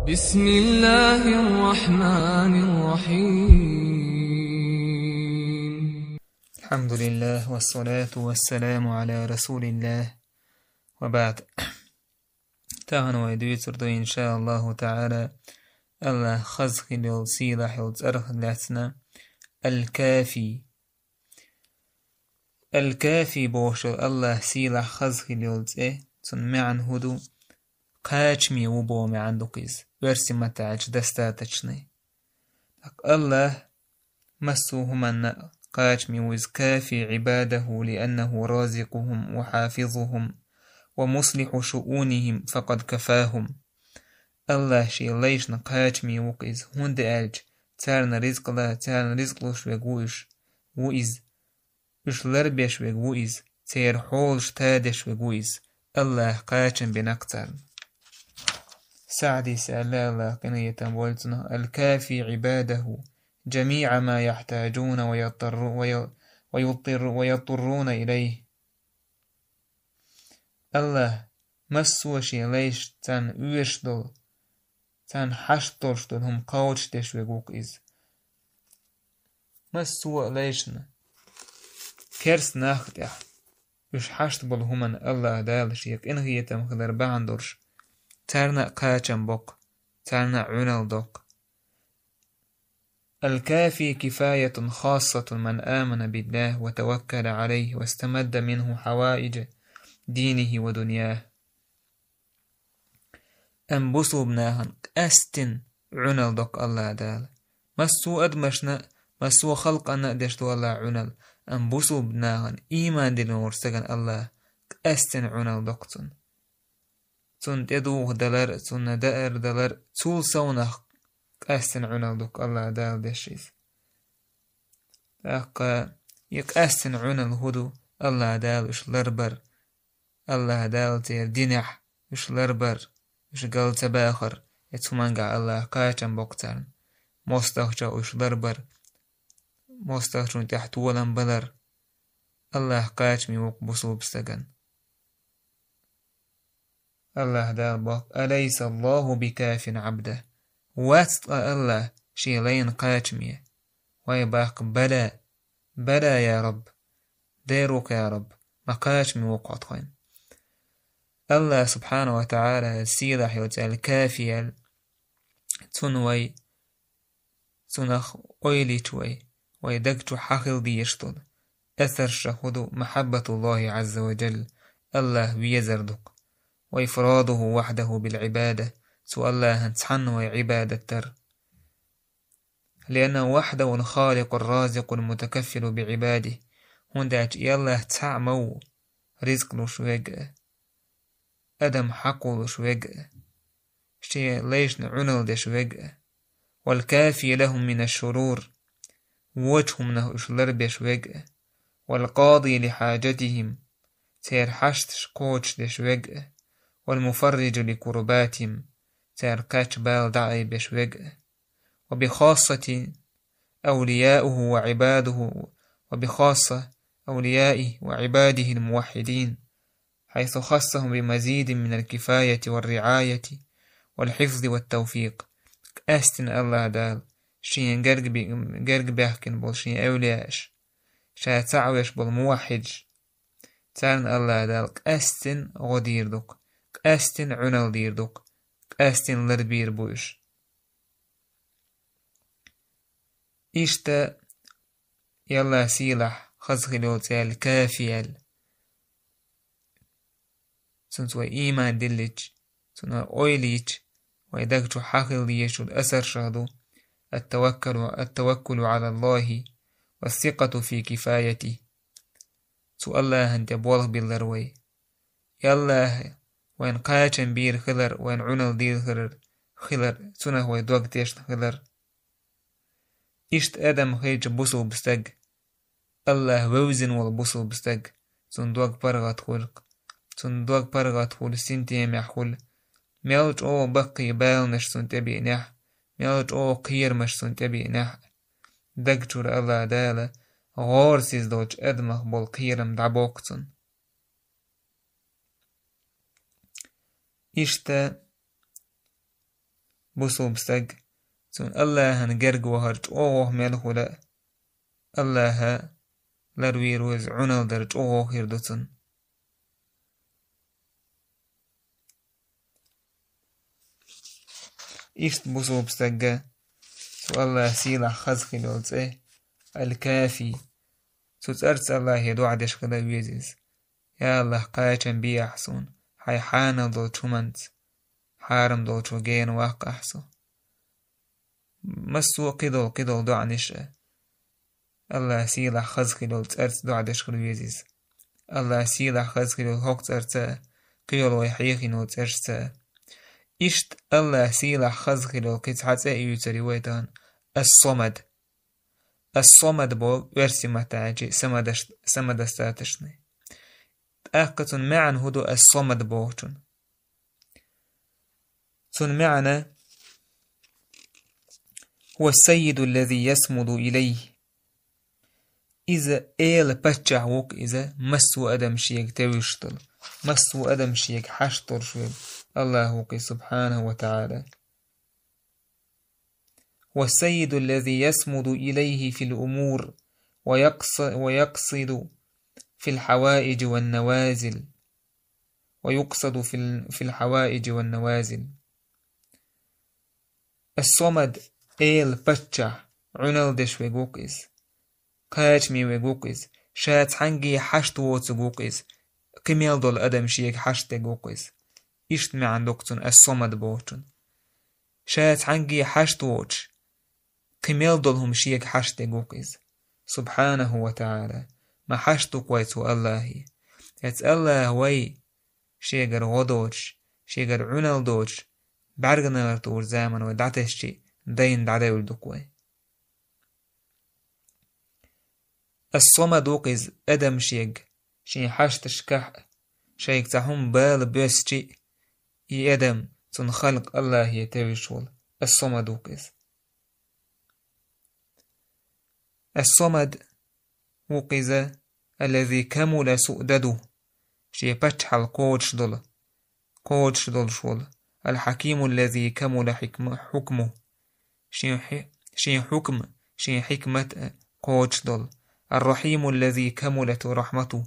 بسم الله الرحمن الرحيم. الحمد لله والصلاة والسلام على رسول الله وبعد. تاهن ويدويتر إن شاء الله تعالى الله خزخ للصيلح والزرخ لاتنا الكافي. الكافي بوشل الله سيلح خزخ للزئ معن هدو قاچمي وبو معن دقيز ورسي متاج دستاتشني الله مسوهم قاچمي وز كافي عباده لأنه رازقهم وحافظهم ومصلح شؤونهم فقد كفاهم. الله شي ليش نقاچمي وقيز هند ألج تارنا رزق الله تارنا رزق لوش ويقوش وإز إش لربيش ويقوز تير حولش تادش ويقوز الله قاچم بنقتر. سعدي سأل الله قنية بولتنا الكافي عباده جميع ما يحتاجون ويضطرون إليه. الله مسوشي ليش تان ويشدل تان حشتلشدل هم قوش دش ويقوق إز مسو ليشنا كرس ناخدح وش حشتبل همن الله دالش يك إنه يتم خلر باندرش تارنا قاچم بوك تارنا عنل دوك. الكافي كفاية خاصة من آمن بالله وتوكل عليه واستمد منه حوائج دينه ودنياه. أنبسو بناهن أستن عنل دوك الله دال مسو أدمشنا مسو خلقنا دشتو الله عنل أنبسو بناهن إيمان دين ورسغن الله أستن عنل دوكتن تون تدوه دلر تون دائر دلر تول سونخ أستن عنل دوك الله دال دشيز يك أستن عنل هدو الله دال وش لربر الله دال تير دينح وش لربر وش قلت باخر يتمنقع الله قاچم بوكتان مستخجا وش لربر مستخجون تحت ولن بلر الله قاچمي وقبسو بستغن. الله دال بوك أليس الله بكاف عبده واتطأ الله شيلين قاچمي ويباق بلا بلا يا رب ديروك يا رب ما قاچمي وقعت خين. الله سبحانه وتعالى السيلح يوتال كافيال تنوي تنخ أويلي توي ويدقت حقل دي يشتل أثر شهد محبة الله عز وجل الله بيزردك وإفراده وحده بالعبادة سو الله هنتحن وعبادة تر لأنه وحده الخالق الرازق المتكفل بعباده هنداج يالله تعمو رزق لشويق أدم حقو لشويق شيء ليش نعنل دشويق والكافي لهم من الشرور وجههم نه إشلر بشويق والقاضي لحاجتهم تير حشت شكوش دشويق والمفرج لكرباتهم تير كاتش بال دعي بشويق وبخاصة أولياؤه وعباده وبخاصة أوليائه وعباده الموحدين حيث خصهم بمزيد من الكفاية والرعاية والحفظ والتوفيق. أستن الله دال شين قرق بيحكن بول شين أولياش شا تعويش بول موحج تارن الله دال أستن غدير دوك أستن عنل دير دوك أستن لربير بوش إشتا يلا سيلح خزخلو تال كافيال سنتوى إيمان دلج سنوى أويليج ويدقتو حقل ديشو الأثر شهدو التوكل على الله والثقة في كفايته سو الله هنت بوله بالروي يالله وين قاچن بير خلر وين عنل دير خلر سنه ويدوق تيشت خلر إشت آدم خيج بوصل بستق الله ووزن والبوصل بستق صندوق برغت خلق صندوق برغت خل سنتيم يحخل ميلج أو بقي بالنش سنتبي نح ميلج أو قير مش سنتبي نح دقجور الله دالة غورسيز دوج أدمخ بول قيرم دعبوكتن إشتا بوسو بسج تون الله هنجرج وهرج أوه ملخولا الله لروي روز عنل درج أوه هردتن إيشت بوسو بسج تو الله سيلا خزخي لولز الكافي تتأرس الله يدو عدش خلا ويزيز يا الله قايتن بي أحسون حي حانا دول تمنت حارم دول توجين واق أحسو مسو قدل دو عنش الله سيلا خزخي لول تأرس دو عدش خلا ويزيز الله سيلا خزخي لول هوك تأرس قيول ويحيخي نول تأرس إشت الله سيلا خزخي لول كتحت يوتري ويتان الصمد بو ورسي متاجي سمدستاتشني تأقتن معن هدو الصمد بوتن تن معنا هو السيد الذي يسمد إليه إذا إيل بتشع وك إذا مسو أدم شيك تويشتل مسو أدم شيك حشتر شويب الله وقي سبحانه وتعالى والسيد الذي يسمد إليه في الأمور ويقصد في الحوائج والنوازل ويقصد في الحوائج والنوازل الصمد إيل بتشع عنل دش ويقوكيز قاتمي ويقوكيز شات حنجي حشت ووتسقوكيز قميل دول أدم شيك حشت قوكيز إشت معن دكتن الصمد بوتن شات حنجي حشت ووتش قميل دولهم شيك حشت قوكيز سبحانه وتعالى ما حشتو كويتو الله يت الله وي شيغر غدوش شيغر عنل دوش بعرقنا لرتور زامن ودعتشي دين دعداول دكوي الصمد وقز أدم شيغ شي حشتش كح شيك تحهم بال بيسشي يأدم تنخلق الله يتوشول الصمد وقز الصمد وقز الذي كمل سؤدده شي بتح القوش دول شول الحكيم الذي كمل حكمه شي حكمة قوش دول الرحيم الذي كملت رحمته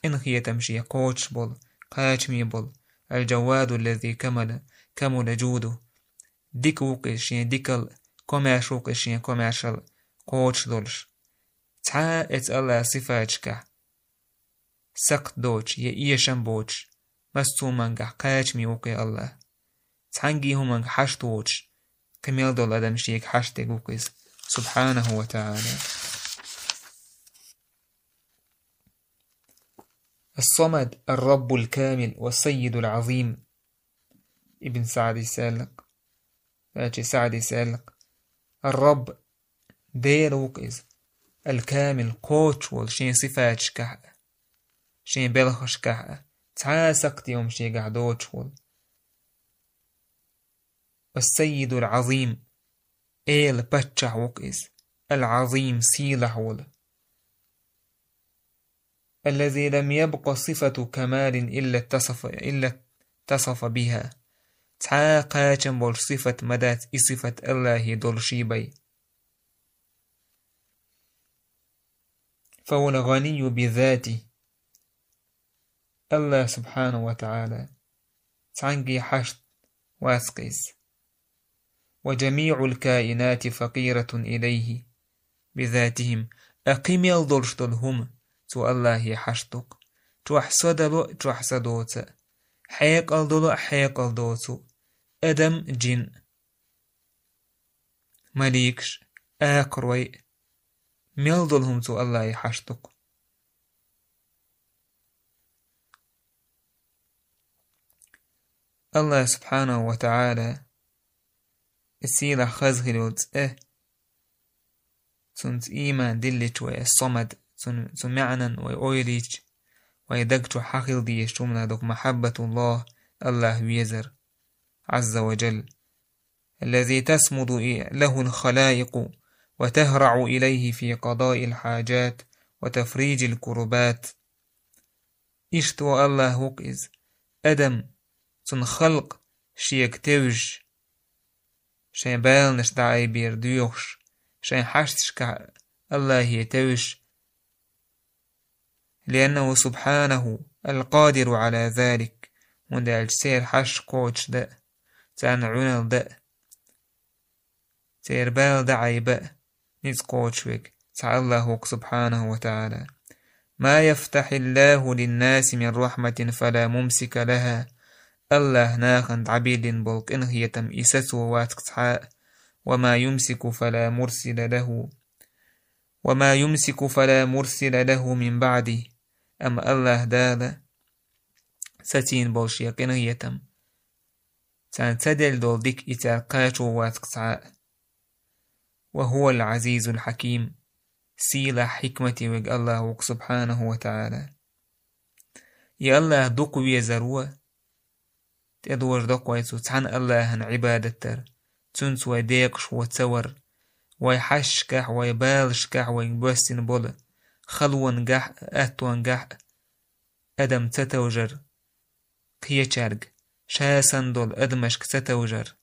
إنخي تمشي قوش بول قاتمي بول الجواد الذي كمل جوده ديك وقز شي ديكل كوماش وقز شي كوماشل قوش دولش تا ات الله صفاتك سقط دوش يشم بوش مستومنغ قاتمي وقي الله تانجي همنغ حشت ووش كميل دول أدم شيك حشت وقز سبحانه وتعالى الصمد الرب الكامل والسيد العظيم ابن سعد سالق الرب دير وقز الكامل قوش والشين صفات شكح شين بلخ شكح تعاسقت يوم شي قعدوش وال والسيد العظيم إيل بتشع وقز العظيم سيلح وال الذي لم يبق صفة كمال إلا اتصف بها تعاقاتم بول صفة مدات صفة الله دول شيبي فهو الغني بذاته الله سبحانه وتعالى تعنقي حشت واسقيس وجميع الكائنات فقيرة إليه بذاتهم أقيم يلدرش دلهم تو الله حشتك توحسدوت حيق الدوتو أدم جن مليكش آقروي ميلدلهم تو الله حشتك الله سبحانه وتعالى السيلة خزغلوت تنت إيمان دلت والصمد تن معنا ويأويليج ويدقت حقل ديش تمنا دوك محبة الله ويزر عز وجل الذي تسمد له الخلائق وتهرع إليه في قضاء الحاجات وتفريج الكربات إشتو الله وقز أدم تنخلق شيك توج شين بالنش دعاي بير ديوخش شين حشتش كع الله يتوش لأنه سبحانه القادر على ذلك وندال سير حش قوتش دا تان عنل دا سير بال دعاي با نيز قوتش ويك تع الله سبحانه وتعالى ما يفتح الله للناس من رحمة فلا ممسك لها الله ناخن عبيد بلق إن هي تم إسس وواتقتحاء وما يمسك فلا مرسل له من بعده أم الله دالا ستين بلشيق إن هي تم تدل دول ديك إتاقاش وواتقتحاء وهو العزيز الحكيم سيلا حكمتي وق الله سبحانه وتعالى يا الله دوك ويزروا تدور دوك ويسو تحن الله هن عبادتر تنس ويديقش وتصور ويحشكح ويبالشكح ويبوستن بولا خلوان قح أتوان قح أدم تتوجر قيشارق شاسن دول أدمشك تتوجر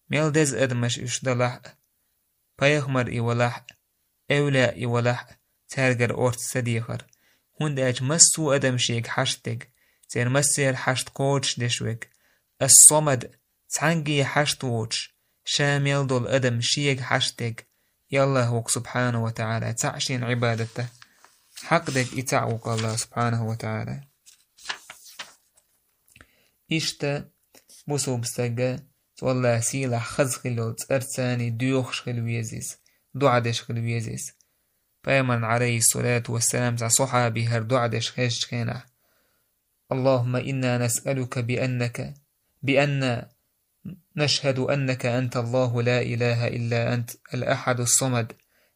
ميل دز أدمش إشدلح بايخمر إيولح أولا إيولح تارجر أورت صديقر هنداج مسو أدم شيك حشتك زين مسير حشت قوتش دشوك الصمد تعنقي حشت ووتش شامل دول أدم شيك حشتك يالله هو سبحانه وتعالى تعشين عبادته حقدك إتعوك الله سبحانه وتعالى إشتا بصوب سجا والله سيلا خزخلو تأرساني ديوخش خلويزيس دعدش خلويزيس فيمن عليه الصلاة والسلام تع صحابي هر دعدش خيش كينا اللهم إنا نسألك بأن نشهد أنك أنت الله لا إله إلا أنت الأحد الصمد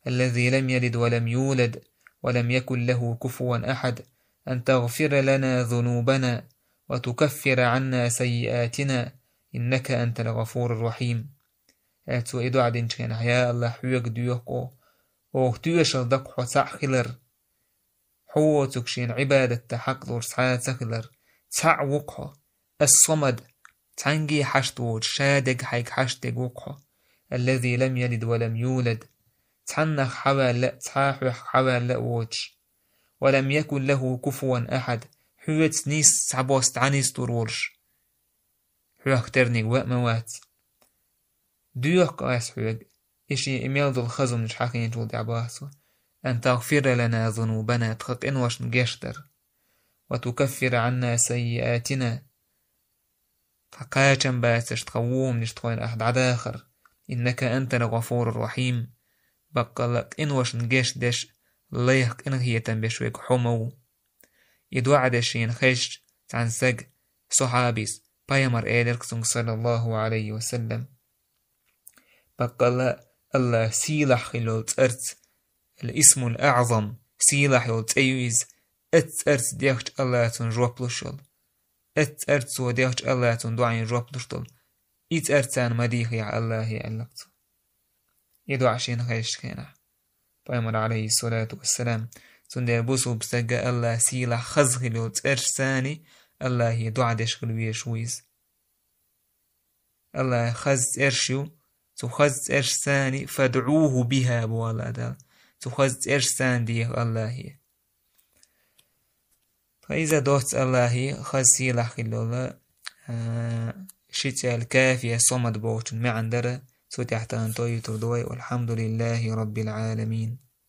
الذي لم يلد ولم يولد ولم يكن له كفوا أحد أن تغفر لنا ذنوبنا وتكفر عنا سيئاتنا إنك أنت الغفور الرحيم أتو إدو عدين شكينا يا الله حيوك ديوكو وغتوش الدق حسع خلر حو تكشين عبادة حق دور سعاد سخلر تع وقح الصمد تعنقي حشتوج شادق حيك حشتق وقح الذي لم يلد ولم يولد تعنخ حوال لا تحاحوح حوال لا ووج ولم يكن له كفوا أحد حوت نيس تعبوست عنيس ترورش حوح ترنيق وقموات ديوك آس حوق إشي إميال دول خزم نشحاقين جول دعباسو أن تغفر لنا ذنوبنا تخط إنوش نجشتر وتكفر عنا سيئاتنا فقاچن باتش تقوم نشتوين أحد عداخر إنك أنت الغفور الرحيم بقلق إنوش نجش دش ليق إن هي تنبشوك حمو يدوعدشين خيش تعنسق صحابيس بايمر إيدركسون صلى الله عليه وسلم بقلق الله سيلح خلول تأرت الاسم الأعظم سيلح يول تأيويز اتأرت ديخش الله تنجوب لشل اتأرت سو ديخش الله تندوعين جوب لشل اتأرتان مديخ يا الله يألقت يدوعشين خيش كينا بايمر عليه الصلاة والسلام تندير بوسو بسجى الله سيلح خز خلول تأرش ثاني الله يدوعدش خلويش ويز الله خز إرشيو تخز إرش ثاني فادعوه بها بوالا دال تخز إرش ثاني ديه الله فإذا دوت الله خز سيلح خلول شتى الكافية صمد بوتن ما عندره سو تحتان توي تردوي والحمد لله رب العالمين.